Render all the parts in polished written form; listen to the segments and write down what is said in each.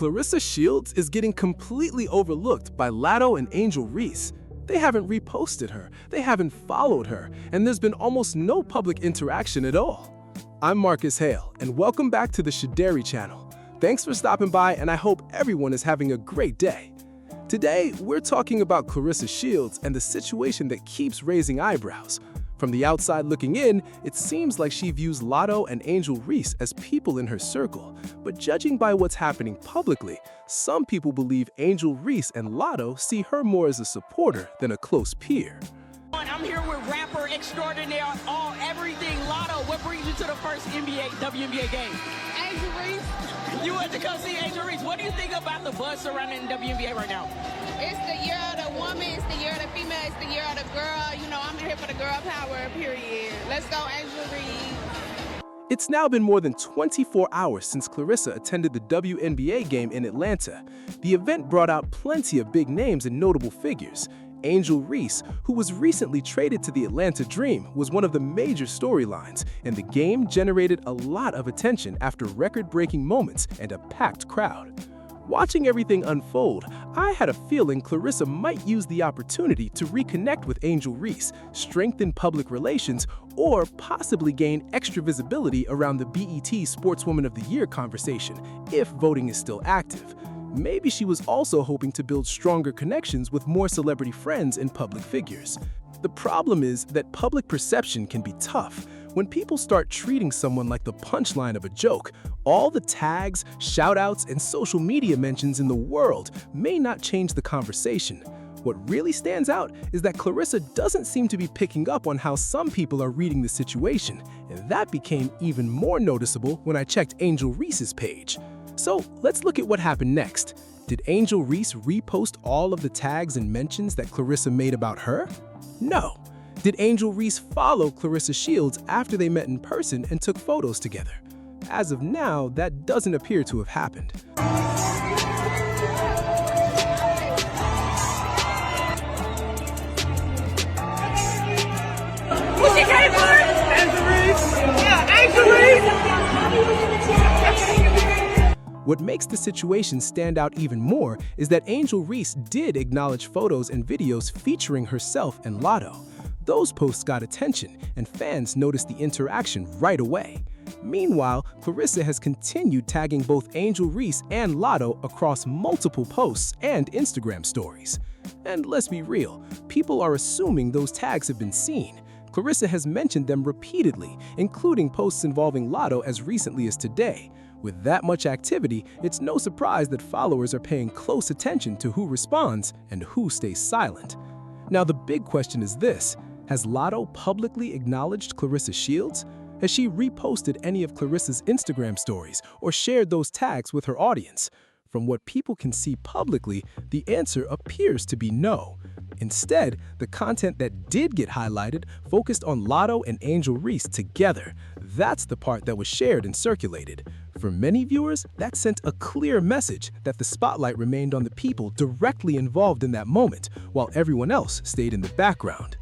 Clarissa Shields is getting completely overlooked by Latto and Angel Reese. They haven't reposted her, they haven't followed her, and there's been almost no public interaction at all. I'm Marcus Hale, and welcome back to the Shaderi channel. Thanks for stopping by, and I hope everyone is having a great day. Today, we're talking about Clarissa Shields and the situation that keeps raising eyebrows. From the outside looking in, it seems like she views Latto and Angel Reese as people in her circle. But judging by what's happening publicly, some people believe Angel Reese and Latto see her more as a supporter than a close peer. I'm here with rapper extraordinaire, everything Latto. What brings you to the first WNBA game? Angel Reese. You went to come see Angel Reese. What do you think about the buzz surrounding the WNBA right now? It's the year of the woman, it's the year of the female, it's the year of the girl. You know, I'm here for the girl power, period. Let's go, Angel Reese. It's now been more than 24 hours since Clarissa attended the WNBA game in Atlanta. The event brought out plenty of big names and notable figures. Angel Reese, who was recently traded to the Atlanta Dream, was one of the major storylines, and the game generated a lot of attention after record-breaking moments and a packed crowd. Watching everything unfold, I had a feeling Clarissa might use the opportunity to reconnect with Angel Reese, strengthen public relations, or possibly gain extra visibility around the BET Sportswoman of the Year conversation, if voting is still active. Maybe she was also hoping to build stronger connections with more celebrity friends and public figures. The problem is that public perception can be tough. When people start treating someone like the punchline of a joke, all the tags, shoutouts, and social media mentions in the world may not change the conversation. What really stands out is that Clarissa doesn't seem to be picking up on how some people are reading the situation, and that became even more noticeable when I checked Angel Reese's page. So let's look at what happened next. Did Angel Reese repost all of the tags and mentions that Clarissa made about her? No. Did Angel Reese follow Clarissa Shields after they met in person and took photos together? As of now, that doesn't appear to have happened. What's your name, Angel Reese? Yeah, Angel Reese! What makes the situation stand out even more is that Angel Reese did acknowledge photos and videos featuring herself and Latto. Those posts got attention, and fans noticed the interaction right away. Meanwhile, Clarissa has continued tagging both Angel Reese and Latto across multiple posts and Instagram stories. And let's be real, people are assuming those tags have been seen. Clarissa has mentioned them repeatedly, including posts involving Latto as recently as today. With that much activity, it's no surprise that followers are paying close attention to who responds and who stays silent. Now, the big question is this: has Latto publicly acknowledged Clarissa Shields? Has she reposted any of Clarissa's Instagram stories or shared those tags with her audience? From what people can see publicly, the answer appears to be no. Instead, the content that did get highlighted focused on Latto and Angel Reese together. That's the part that was shared and circulated. For many viewers, that sent a clear message that the spotlight remained on the people directly involved in that moment, while everyone else stayed in the background.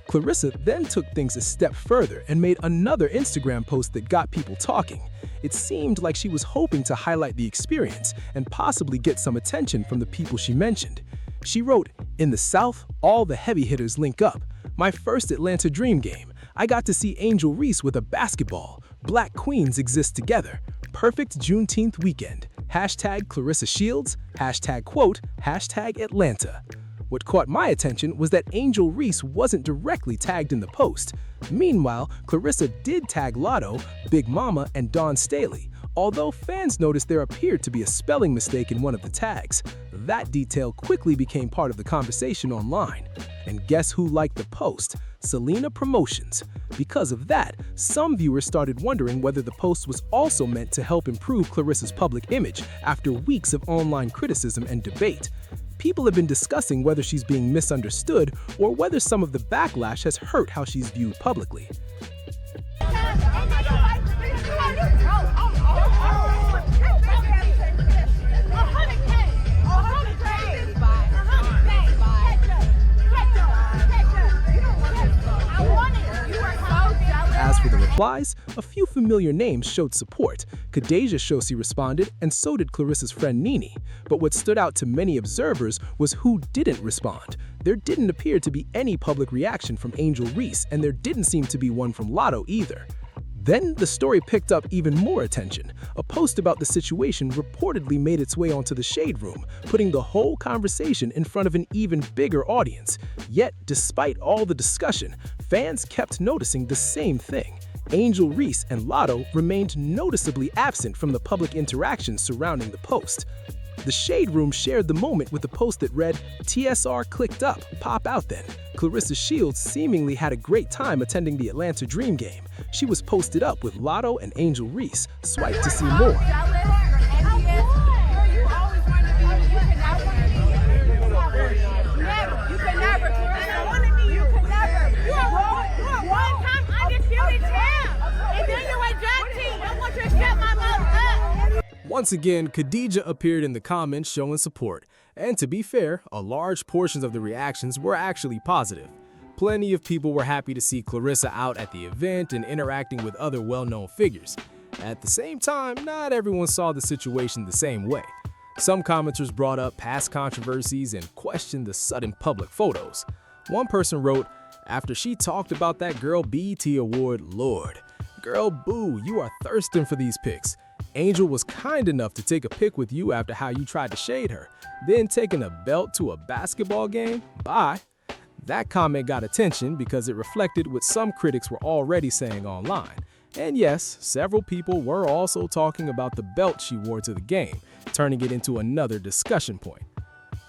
Clarissa then took things a step further and made another Instagram post that got people talking. It seemed like she was hoping to highlight the experience and possibly get some attention from the people she mentioned. She wrote, "In the South, all the heavy hitters link up. My first Atlanta Dream game. I got to see Angel Reese with a basketball. Black queens exist together. Perfect Juneteenth weekend. Hashtag Clarissa Shields. Hashtag quote, hashtag Atlanta." What caught my attention was that Angel Reese wasn't directly tagged in the post. Meanwhile, Clarissa did tag Latto, Big Mama, and Dawn Staley, although fans noticed there appeared to be a spelling mistake in one of the tags. That detail quickly became part of the conversation online. And guess who liked the post? Selena Promotions. Because of that, some viewers started wondering whether the post was also meant to help improve Clarissa's public image after weeks of online criticism and debate. People have been discussing whether she's being misunderstood or whether some of the backlash has hurt how she's viewed publicly. As for the replies, a few familiar names showed support. Khadijah Shosi responded, and so did Clarissa's friend Nene. But what stood out to many observers was who didn't respond. There didn't appear to be any public reaction from Angel Reese, and there didn't seem to be one from Latto either. Then the story picked up even more attention. A post about the situation reportedly made its way onto the Shade Room, putting the whole conversation in front of an even bigger audience. Yet, despite all the discussion, fans kept noticing the same thing. Angel Reese and Latto remained noticeably absent from the public interactions surrounding the post. The Shade Room shared the moment with a post that read, "TSR clicked up, pop out then." Clarissa Shields seemingly had a great time attending the Atlanta Dream game. She was posted up with Latto and Angel Reese. Swipe to see more. Once again, Khadijah appeared in the comments showing support. And to be fair, a large portion of the reactions were actually positive. Plenty of people were happy to see Clarissa out at the event and interacting with other well-known figures. At the same time, not everyone saw the situation the same way. Some commenters brought up past controversies and questioned the sudden public photos. One person wrote, "After she talked about that girl BET award, Lord. Girl, boo, you are thirsting for these pics. Angel was kind enough to take a pic with you after how you tried to shade her. Then taking a belt to a basketball game? Bye." That comment got attention because it reflected what some critics were already saying online. And yes, several people were also talking about the belt she wore to the game, turning it into another discussion point.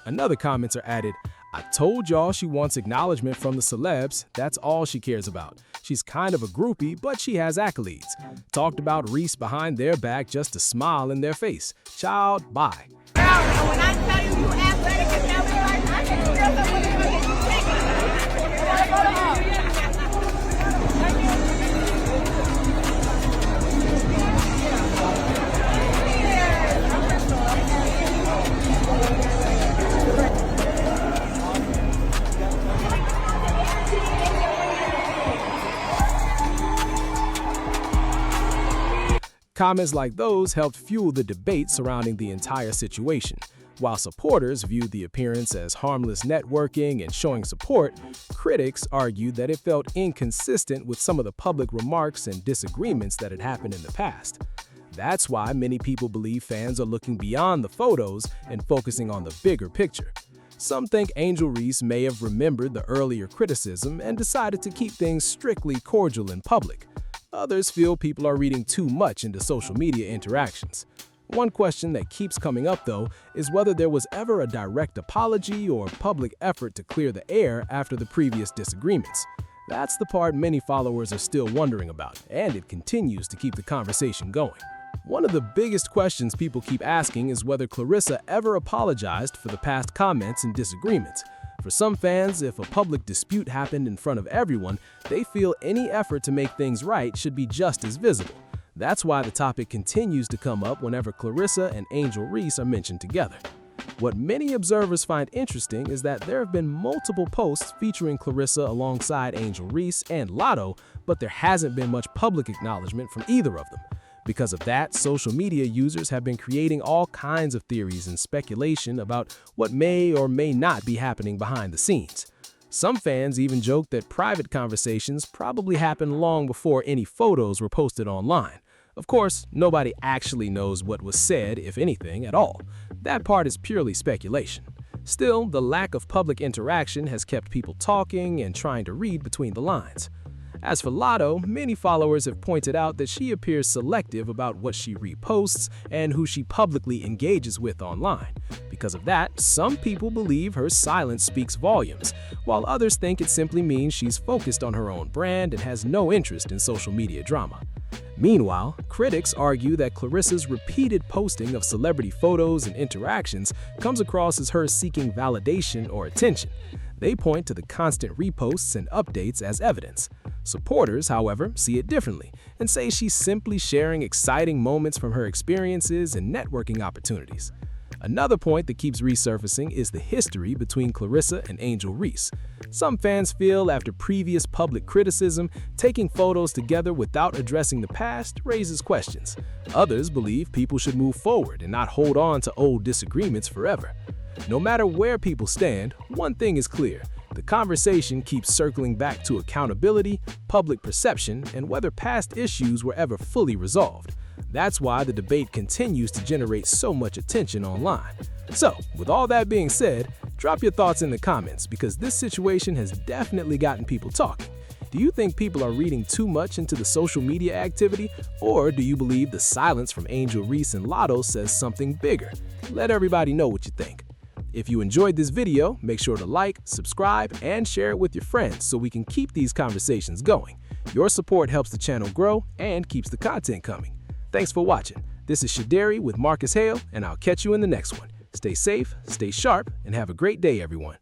Another commenter added, "I told y'all she wants acknowledgement from the celebs. That's all she cares about. She's kind of a groupie, but she has accolades. Talked about Reese behind their back just to smile in their face. Child, bye." When I tell you athletic and everything, I can feel them when they get Comments like those helped fuel the debate surrounding the entire situation. While supporters viewed the appearance as harmless networking and showing support, critics argued that it felt inconsistent with some of the public remarks and disagreements that had happened in the past. That's why many people believe fans are looking beyond the photos and focusing on the bigger picture. Some think Angel Reese may have remembered the earlier criticism and decided to keep things strictly cordial in public. Others feel people are reading too much into social media interactions. One question that keeps coming up, though, is whether there was ever a direct apology or public effort to clear the air after the previous disagreements. That's the part many followers are still wondering about, and it continues to keep the conversation going. One of the biggest questions people keep asking is whether Clarissa ever apologized for the past comments and disagreements. For some fans, if a public dispute happened in front of everyone, they feel any effort to make things right should be just as visible. That's why the topic continues to come up whenever Clarissa and Angel Reese are mentioned together. What many observers find interesting is that there have been multiple posts featuring Clarissa alongside Angel Reese and Latto, but there hasn't been much public acknowledgement from either of them. Because of that, social media users have been creating all kinds of theories and speculation about what may or may not be happening behind the scenes. Some fans even joke that private conversations probably happened long before any photos were posted online. Of course, nobody actually knows what was said, if anything, at all. That part is purely speculation. Still, the lack of public interaction has kept people talking and trying to read between the lines. As for Latto, many followers have pointed out that she appears selective about what she reposts and who she publicly engages with online. Because of that, some people believe her silence speaks volumes, while others think it simply means she's focused on her own brand and has no interest in social media drama. Meanwhile, critics argue that Clarissa's repeated posting of celebrity photos and interactions comes across as her seeking validation or attention. They point to the constant reposts and updates as evidence. Supporters, however, see it differently and say she's simply sharing exciting moments from her experiences and networking opportunities. Another point that keeps resurfacing is the history between Clarissa and Angel Reese. Some fans feel after previous public criticism, taking photos together without addressing the past raises questions. Others believe people should move forward and not hold on to old disagreements forever. No matter where people stand, one thing is clear. The conversation keeps circling back to accountability, public perception, and whether past issues were ever fully resolved. That's why the debate continues to generate so much attention online. So, with all that being said, drop your thoughts in the comments because this situation has definitely gotten people talking. Do you think people are reading too much into the social media activity, or do you believe the silence from Angel Reese and Latto says something bigger? Let everybody know what you think. If you enjoyed this video, make sure to like, subscribe, and share it with your friends so we can keep these conversations going. Your support helps the channel grow and keeps the content coming. Thanks for watching. This is Shaderi with Marcus Hale, and I'll catch you in the next one. Stay safe, stay sharp, and have a great day, everyone.